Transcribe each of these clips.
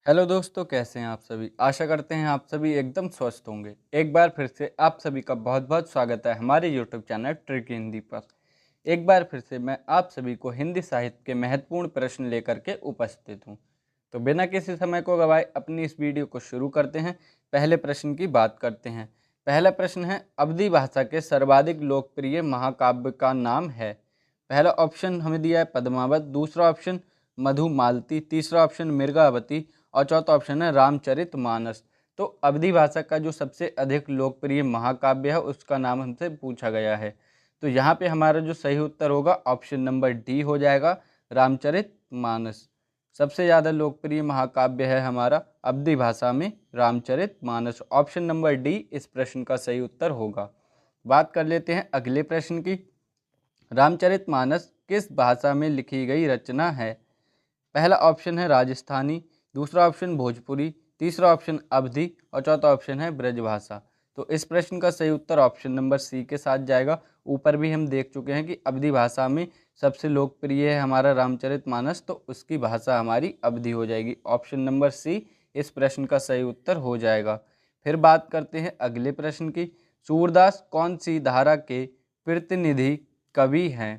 Hello दोस्तों, कैसे हैं आप सभी। आशा करते हैं आप सभी एकदम स्वस्थ होंगे। एक बार फिर से आप सभी का बहुत बहुत स्वागत है हमारे यूट्यूब चैनल ट्रिकी हिंदी पर। एक बार फिर से मैं आप सभी को हिंदी साहित्य के महत्वपूर्ण प्रश्न लेकर के उपस्थित हूं। तो बिना किसी समय को गवाए अपनी इस वीडियो को शुरू करते हैं। पहले प्रश्न की बात करते हैं। पहला प्रश्न है, अवधी भाषा के सर्वाधिक लोकप्रिय महाकाव्य का नाम है। पहला ऑप्शन हमें दिया है पद्मावत, दूसरा ऑप्शन मधुमालती, तीसरा ऑप्शन मिर्गावती और चौथा ऑप्शन है रामचरितमानस। तो अवधी भाषा का जो सबसे अधिक लोकप्रिय महाकाव्य है उसका नाम हमसे पूछा गया है। तो यहाँ पे हमारा जो सही उत्तर होगा ऑप्शन नंबर डी हो जाएगा, रामचरितमानस। सबसे ज़्यादा लोकप्रिय महाकाव्य है हमारा अवधी भाषा में रामचरितमानस। ऑप्शन नंबर डी इस प्रश्न का सही उत्तर होगा। बात कर लेते हैं अगले प्रश्न की। रामचरितमानस किस भाषा में लिखी गई रचना है। पहला ऑप्शन है राजस्थानी, दूसरा ऑप्शन भोजपुरी, तीसरा ऑप्शन अवधी और चौथा ऑप्शन है ब्रजभाषा। तो इस प्रश्न का सही उत्तर ऑप्शन नंबर सी के साथ जाएगा। ऊपर भी हम देख चुके हैं कि अवधी भाषा में सबसे लोकप्रिय है हमारा रामचरितमानस, तो उसकी भाषा हमारी अवधी हो जाएगी। ऑप्शन नंबर सी इस प्रश्न का सही उत्तर हो जाएगा। फिर बात करते हैं अगले प्रश्न की। सूरदास कौन सी धारा के प्रतिनिधि कवि हैं।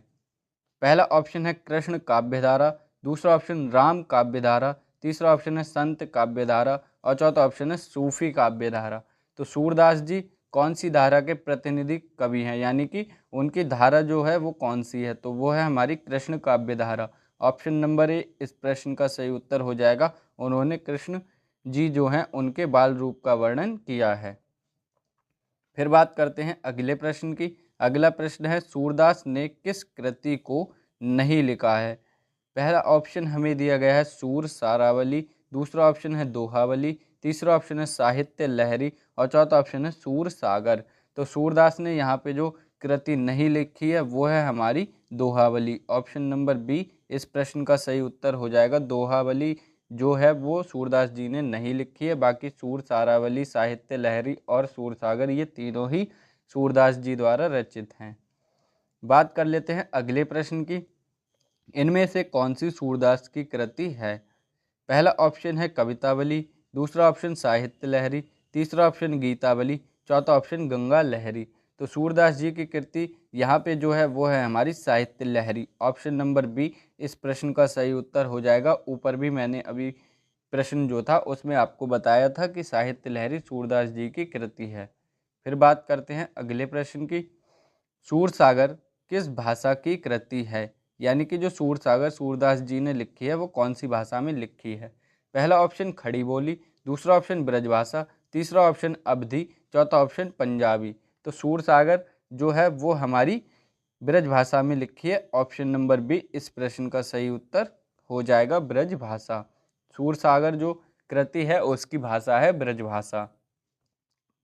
पहला ऑप्शन है कृष्ण काव्यधारा, दूसरा ऑप्शन राम काव्यधारा, तीसरा ऑप्शन है संत काव्यधारा और चौथा ऑप्शन है सूफी काव्यधारा। तो सूरदास जी कौन सी धारा के प्रतिनिधि कवि हैं, यानी कि उनकी धारा जो है वो कौन सी है, तो वो है हमारी कृष्ण काव्यधारा। ऑप्शन नंबर ए इस प्रश्न का सही उत्तर हो जाएगा। उन्होंने कृष्ण जी जो हैं उनके बाल रूप का वर्णन किया है। फिर बात करते हैं अगले प्रश्न की। अगला प्रश्न है, सूरदास ने किस कृति को नहीं लिखा है। पहला ऑप्शन हमें दिया गया है सूर सारावली, दूसरा ऑप्शन है दोहावली, तीसरा ऑप्शन है साहित्य लहरी और चौथा ऑप्शन है सूर सागर। तो सूरदास ने यहाँ पे जो कृति नहीं लिखी है वो है हमारी दोहावली। ऑप्शन नंबर बी इस प्रश्न का सही उत्तर हो जाएगा। दोहावली जो है वो सूरदास जी ने नहीं लिखी है। बाकी सूर सारावली, साहित्य लहरी और सूर सागर ये तीनों ही सूरदास जी द्वारा रचित हैं। बात कर लेते हैं अगले प्रश्न की। इनमें से कौन सी सूरदास की कृति है। पहला ऑप्शन है कवितावली, दूसरा ऑप्शन साहित्य लहरी, तीसरा ऑप्शन गीतावली, चौथा ऑप्शन गंगा लहरी। तो सूरदास जी की कृति यहाँ पे जो है वो है हमारी साहित्य लहरी। ऑप्शन नंबर बी इस प्रश्न का सही उत्तर हो जाएगा। ऊपर भी मैंने अभी प्रश्न जो था उसमें आपको बताया था कि साहित्य लहरी सूरदास जी की कृति है। फिर बात करते हैं अगले प्रश्न की। सूरसागर किस भाषा की कृति है, यानी कि जो सूरसागर सूरदास जी ने लिखी है वो कौन सी भाषा में लिखी है। पहला ऑप्शन खड़ी बोली, दूसरा ऑप्शन ब्रजभाषा, तीसरा ऑप्शन अवधी, चौथा ऑप्शन पंजाबी। तो सूरसागर जो है वो हमारी ब्रजभाषा में लिखी है। ऑप्शन नंबर बी इस प्रश्न का सही उत्तर हो जाएगा, ब्रजभाषा। सूरसागर जो कृति है उसकी भाषा है ब्रजभाषा।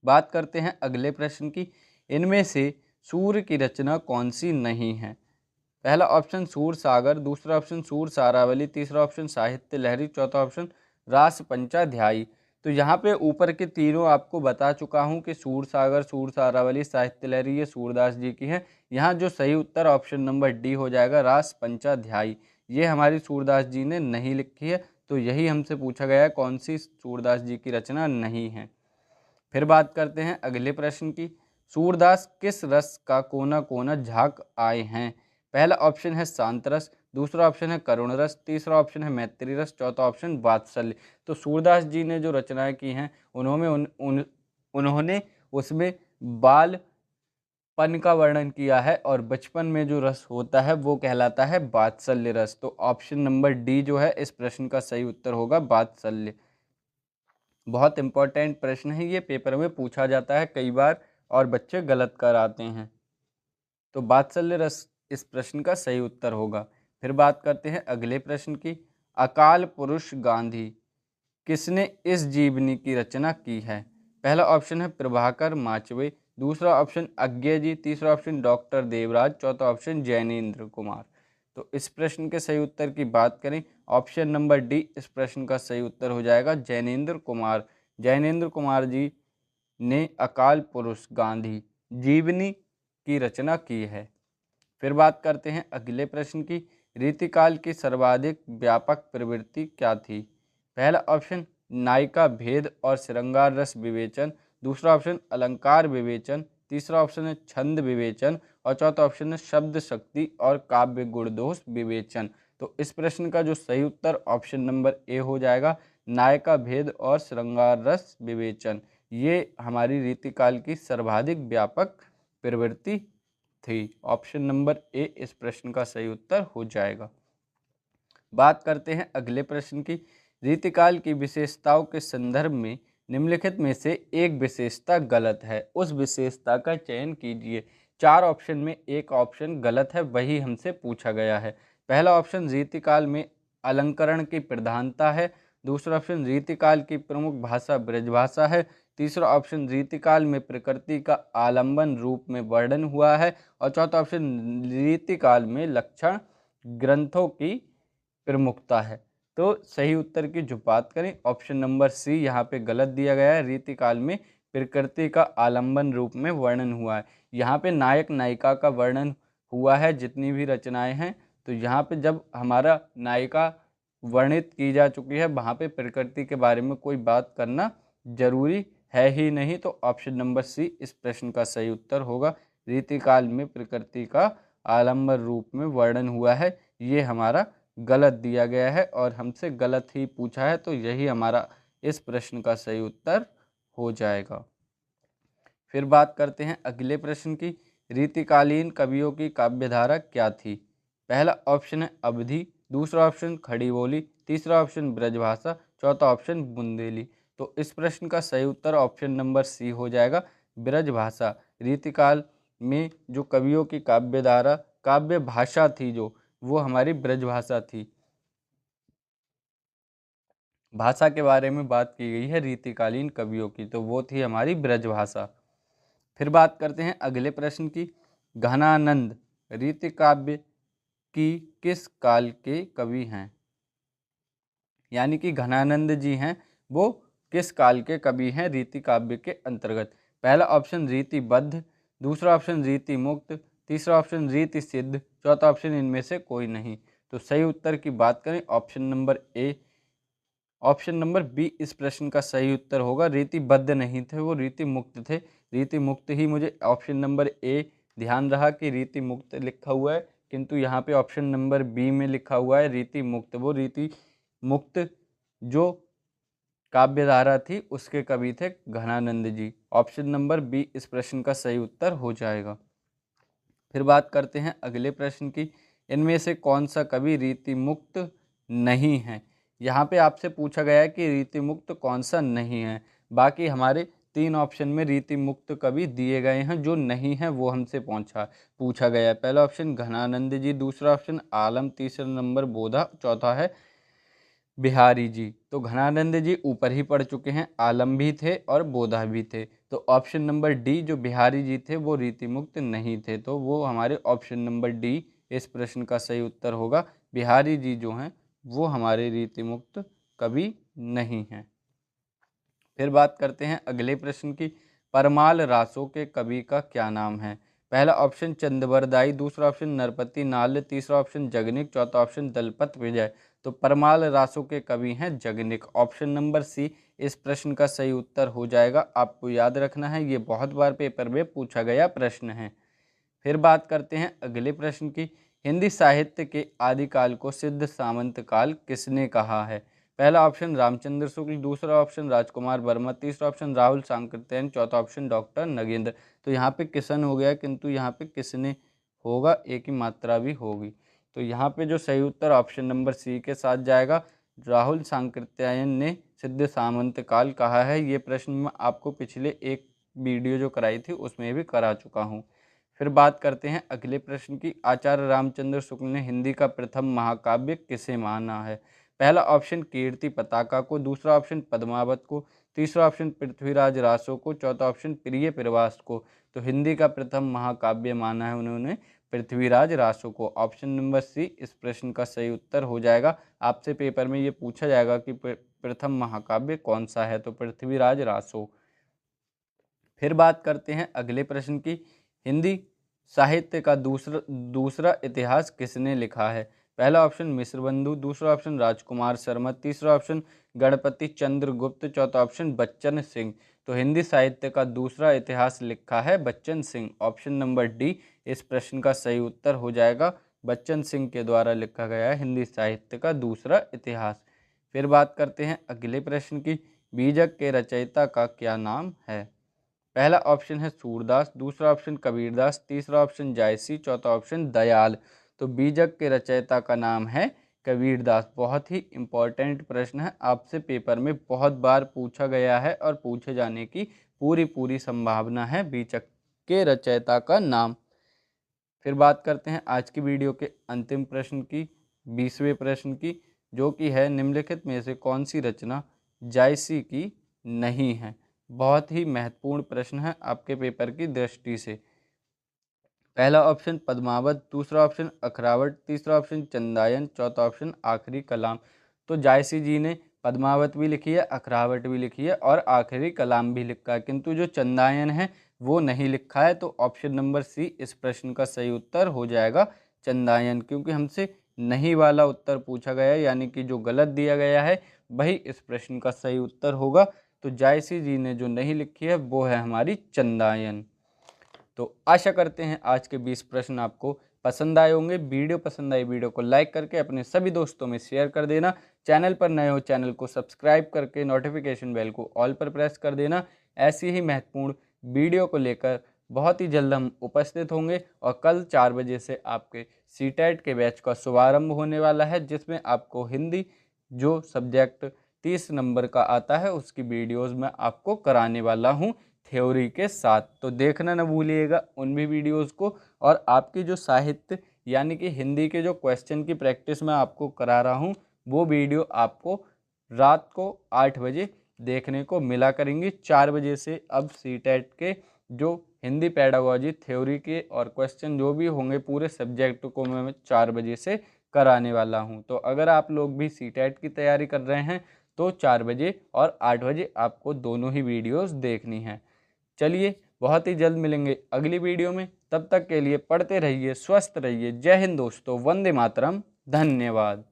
बात करते हैं अगले प्रश्न की। इनमें से सूर्य की रचना कौन सी नहीं है। पहला ऑप्शन सूर सागर, दूसरा ऑप्शन सूर सारावली, तीसरा ऑप्शन साहित्य लहरी, चौथा ऑप्शन रास पंचाध्यायी। तो यहाँ पे ऊपर के तीनों आपको बता चुका हूँ कि सूर सागर, सूर सारावली, साहित्य लहरी ये सूरदास जी की हैं। यहाँ जो सही उत्तर ऑप्शन नंबर डी हो जाएगा, रास पंचाध्यायी। ये हमारी सूरदास जी ने नहीं लिखी है। तो यही हमसे पूछा गया है कौन सी सूरदास जी की रचना नहीं है। फिर बात करते हैं अगले प्रश्न की। सूरदास किस रस का कोना कोना झाँक आए हैं। पहला ऑप्शन है शांत रस, दूसरा ऑप्शन है करुण रस, तीसरा ऑप्शन है मैत्री रस, चौथा ऑप्शन वात्सल्य। तो सूरदास जी ने जो रचनाएं की हैं उन्होंने उसमें बालपन का वर्णन किया है और बचपन में जो रस होता है वो कहलाता है वात्सल्य रस। तो ऑप्शन नंबर डी जो है इस प्रश्न का सही उत्तर होगा, वात्सल्य। बहुत इंपॉर्टेंट प्रश्न है ये, पेपर में पूछा जाता है कई बार और बच्चे गलत कर आते हैं। तो वात्सल्य रस इस प्रश्न का सही उत्तर होगा। फिर बात करते हैं अगले प्रश्न की। अकाल पुरुष गांधी किसने इस जीवनी की रचना की है। पहला ऑप्शन है प्रभाकर माचवे, दूसरा ऑप्शन अज्ञे जी, तीसरा ऑप्शन डॉक्टर देवराज, चौथा ऑप्शन जैनेन्द्र कुमार। तो इस प्रश्न के सही उत्तर की बात करें, ऑप्शन नंबर डी इस प्रश्न का सही उत्तर हो जाएगा, जैनेन्द्र कुमार। जैनेन्द्र कुमार जी ने अकाल पुरुष गांधी जीवनी की रचना की है। फिर बात करते हैं अगले प्रश्न की। रीतिकाल की सर्वाधिक व्यापक प्रवृत्ति क्या थी। पहला ऑप्शन नायिका भेद और श्रृंगार रस विवेचन, दूसरा ऑप्शन अलंकार विवेचन, तीसरा ऑप्शन है छंद विवेचन और चौथा ऑप्शन है शब्द शक्ति और काव्य गुण दोष विवेचन। तो इस प्रश्न का जो सही उत्तर ऑप्शन नंबर ए हो जाएगा, नायिका भेद और श्रृंगार रस विवेचन। ये हमारी रीतिकाल की सर्वाधिक व्यापक प्रवृत्ति थी। ऑप्शन नंबर ए इस प्रश्न का सही उत्तर हो जाएगा। बात करते हैं अगले प्रश्न की। रीतिकाल की विशेषताओं के संदर्भ में निम्नलिखित में से एक विशेषता गलत है, उस विशेषता का चयन कीजिए। 4 ऑप्शन में एक ऑप्शन गलत है, वही हमसे पूछा गया है। पहला ऑप्शन रीतिकाल में अलंकरण की प्रधानता है, दूसरा ऑप्शन रीतिकाल की प्रमुख भाषा ब्रजभाषा है, तीसरा ऑप्शन रीतिकाल में प्रकृति का आलंबन रूप में वर्णन हुआ है और चौथा ऑप्शन रीतिकाल में लक्षण ग्रंथों की प्रमुखता है। तो सही उत्तर की जो बात करें, ऑप्शन नंबर सी यहाँ पे गलत दिया गया है। रीतिकाल में प्रकृति का आलंबन रूप में वर्णन हुआ है। यहाँ पे नायक नायिका का वर्णन हुआ है जितनी भी रचनाएं हैं। तो यहाँ पे जब हमारा नायिका वर्णित की जा चुकी है, वहाँ पे प्रकृति के बारे में कोई बात करना जरूरी है ही नहीं। तो ऑप्शन नंबर सी इस प्रश्न का सही उत्तर होगा। रीतिकाल में प्रकृति का आलंबन रूप में वर्णन हुआ है, ये हमारा गलत दिया गया है और हमसे गलत ही पूछा है, तो यही हमारा इस प्रश्न का सही उत्तर हो जाएगा। फिर बात करते हैं अगले प्रश्न की। रीतिकालीन कवियों की काव्यधारा क्या थी? पहला ऑप्शन है अवधी, दूसरा ऑप्शन खड़ी बोली, तीसरा ऑप्शन ब्रजभाषा, चौथा ऑप्शन बुंदेली। तो इस प्रश्न का सही उत्तर ऑप्शन नंबर सी हो जाएगा, ब्रजभाषा। रीतिकाल में जो कवियों की काव्यधारा काव्य भाषा थी जो, वो हमारी ब्रजभाषा थी। भाषा के बारे में बात की गई है रीतिकालीन कवियों की, तो वो थी हमारी ब्रजभाषा। फिर बात करते हैं अगले प्रश्न की। घनानंद रीति काव्य की किस काल के कवि हैं? यानी कि घनानंद जी हैं, वो किस काल के कवि हैं रीति काव्य के अंतर्गत? पहला ऑप्शन रीतिबद्ध, दूसरा ऑप्शन रीति मुक्त, तीसरा ऑप्शन रीति सिद्ध, चौथा ऑप्शन इनमें से कोई नहीं। तो सही उत्तर की बात करें, option number A, option number B इस प्रश्न का सही उत्तर होगा। रीतिबद्ध नहीं थे, वो रीति मुक्त थे। रीति मुक्त ही मुझे ऑप्शन नंबर ए ध्यान रहा कि रीति मुक्त लिखा हुआ है, किंतु यहाँ पे ऑप्शन नंबर बी में लिखा हुआ है रीति मुक्त। वो रीति मुक्त जो काव्यधारा थी उसके कवि थे घनानंद जी। ऑप्शन नंबर बी इस प्रश्न का सही उत्तर हो जाएगा। फिर बात करते हैं अगले प्रश्न की। इनमें से कौन सा कवि रीति मुक्त नहीं है? यहाँ पे आपसे पूछा गया है कि रीति मुक्त कौन सा नहीं है। बाकी हमारे 3 ऑप्शन में रीति मुक्त कवि दिए गए हैं, जो नहीं है वो हमसे पूछा गया है। पहला ऑप्शन घनानंद जी, दूसरा ऑप्शन आलम, तीसरा नंबर बोधा, चौथा है बिहारी जी। तो घनानंद जी ऊपर ही पढ़ चुके हैं, आलम भी थे और बोधा भी थे। तो ऑप्शन नंबर डी जो बिहारी जी थे वो रीति मुक्त नहीं थे, तो वो हमारे ऑप्शन नंबर डी इस प्रश्न का सही उत्तर होगा। बिहारी जी जो हैं वो हमारे रीति मुक्त कवि नहीं हैं। फिर बात करते हैं अगले प्रश्न की। परमाल रासों के कवि का क्या नाम है? पहला ऑप्शन चंदवरदाई, दूसरा ऑप्शन नरपति नाल्य, तीसरा ऑप्शन जगनिक, चौथा ऑप्शन दलपत विजय। तो परमाल रासों के कवि हैं जगनिक। ऑप्शन नंबर सी इस प्रश्न का सही उत्तर हो जाएगा। आपको याद रखना है, ये बहुत बार पेपर में पूछा गया प्रश्न है। फिर बात करते हैं अगले प्रश्न की। हिंदी साहित्य के आदिकाल को सिद्ध सामंत काल किसने कहा है? पहला ऑप्शन रामचंद्र शुक्ल, दूसरा ऑप्शन राजकुमार वर्मा, तीसरा ऑप्शन राहुल सांकृत्यायन, चौथा ऑप्शन डॉक्टर नगेंद्र। तो यहाँ पे किसन हो गया, किंतु यहाँ पे किसने होगा, एक ही मात्रा भी होगी। तो यहाँ पे जो सही उत्तर ऑप्शन नंबर सी के साथ जाएगा। राहुल सांकृत्यायन ने सिद्ध सामंत काल कहा है। ये प्रश्न मैं आपको पिछले एक वीडियो जो कराई थी उसमें भी करा चुका हूँ। फिर बात करते हैं अगले प्रश्न की। आचार्य रामचंद्र शुक्ल ने हिंदी का प्रथम महाकाव्य किसे माना है? पहला ऑप्शन कीर्ति पताका को, दूसरा ऑप्शन पद्मावत को, तीसरा ऑप्शन पृथ्वीराज रासो को, चौथा ऑप्शन प्रिय प्रवास को। तो हिंदी का प्रथम महाकाव्य माना है उन्होंने पृथ्वीराज रासो को। ऑप्शन नंबर सी इस प्रश्न का सही उत्तर हो जाएगा। आपसे पेपर में ये पूछा जाएगा कि प्रथम महाकाव्य कौन सा है, तो पृथ्वीराज रासो। फिर बात करते हैं अगले प्रश्न की। हिंदी साहित्य का दूसरा इतिहास किसने लिखा है? पहला ऑप्शन मिश्रबंधु, दूसरा ऑप्शन राजकुमार शर्मा, तीसरा ऑप्शन गणपति चंद्रगुप्त, चौथा ऑप्शन बच्चन सिंह। तो हिंदी साहित्य का दूसरा इतिहास लिखा है Bachchan Singh. Option number D इस प्रश्न का सही उत्तर हो जाएगा। बच्चन सिंह के द्वारा लिखा गया है हिंदी साहित्य का दूसरा इतिहास। फिर बात करते हैं अगले प्रश्न की। बीजक के रचयिता का क्या नाम है? पहला ऑप्शन है सूरदास, दूसरा ऑप्शन कबीरदास, तीसरा ऑप्शन जायसी, चौथा ऑप्शन दयाल। तो बीजक के रचयिता का नाम है कबीरदास। बहुत ही इम्पोर्टेंट प्रश्न है, आपसे पेपर में बहुत बार पूछा गया है और पूछे जाने की पूरी संभावना है बीजक के रचयिता का नाम। फिर बात करते हैं आज की वीडियो के अंतिम प्रश्न की, 20वें प्रश्न की, जो कि है निम्नलिखित में से कौन सी रचना जायसी की नहीं है? बहुत ही महत्वपूर्ण प्रश्न है आपके पेपर की दृष्टि से। पहला ऑप्शन पद्मावत, दूसरा ऑप्शन अखरावट, तीसरा ऑप्शन चंदायन, चौथा ऑप्शन आखिरी कलाम। तो जायसी जी ने पद्मावत भी लिखी है, अखरावट भी लिखी है और आखिरी कलाम भी लिखा है, किंतु जो चंदायन है वो नहीं लिखा है। तो ऑप्शन नंबर सी इस प्रश्न का सही उत्तर हो जाएगा, चंदायन। क्योंकि हमसे नहीं वाला उत्तर पूछा गया है, यानी कि जो गलत दिया गया है वही इस प्रश्न का सही उत्तर होगा। तो जायसी जी ने जो नहीं लिखी है वो है हमारी चंदायन। तो आशा करते हैं आज के 20 प्रश्न आपको पसंद आए होंगे। वीडियो पसंद आई वीडियो को लाइक करके अपने सभी दोस्तों में शेयर कर देना। चैनल पर नए हो चैनल को सब्सक्राइब करके नोटिफिकेशन बेल को ऑल पर प्रेस कर देना। ऐसी ही महत्वपूर्ण वीडियो को लेकर बहुत ही जल्द हम उपस्थित होंगे और कल 4 बजे से आपके सीटेट के बैच का शुभारंभ होने वाला है, जिसमें आपको हिंदी जो सब्जेक्ट 30 नंबर का आता है उसकी वीडियोज़ मैं आपको कराने वाला हूँ थ्योरी के साथ। तो देखना न भूलिएगा उन भी वीडियोज़ को। और आपकी जो साहित्य यानी कि हिंदी के जो क्वेश्चन की प्रैक्टिस मैं आपको करा रहा हूँ वो वीडियो आपको रात को 8 बजे देखने को मिला करेंगी। 4 बजे से अब सीटेट के जो हिंदी पेडागोजी थ्योरी के और क्वेश्चन जो भी होंगे पूरे सब्जेक्ट को मैं 4 बजे से कराने वाला हूं। तो अगर आप लोग भी सीटेट की तैयारी कर रहे हैं तो 4 बजे और 8 बजे आपको दोनों ही वीडियोस देखनी है। चलिए बहुत ही जल्द मिलेंगे अगली वीडियो में, तब तक के लिए पढ़ते रहिए, स्वस्थ रहिए। जय हिंद दोस्तों, वंदे मातरम, धन्यवाद।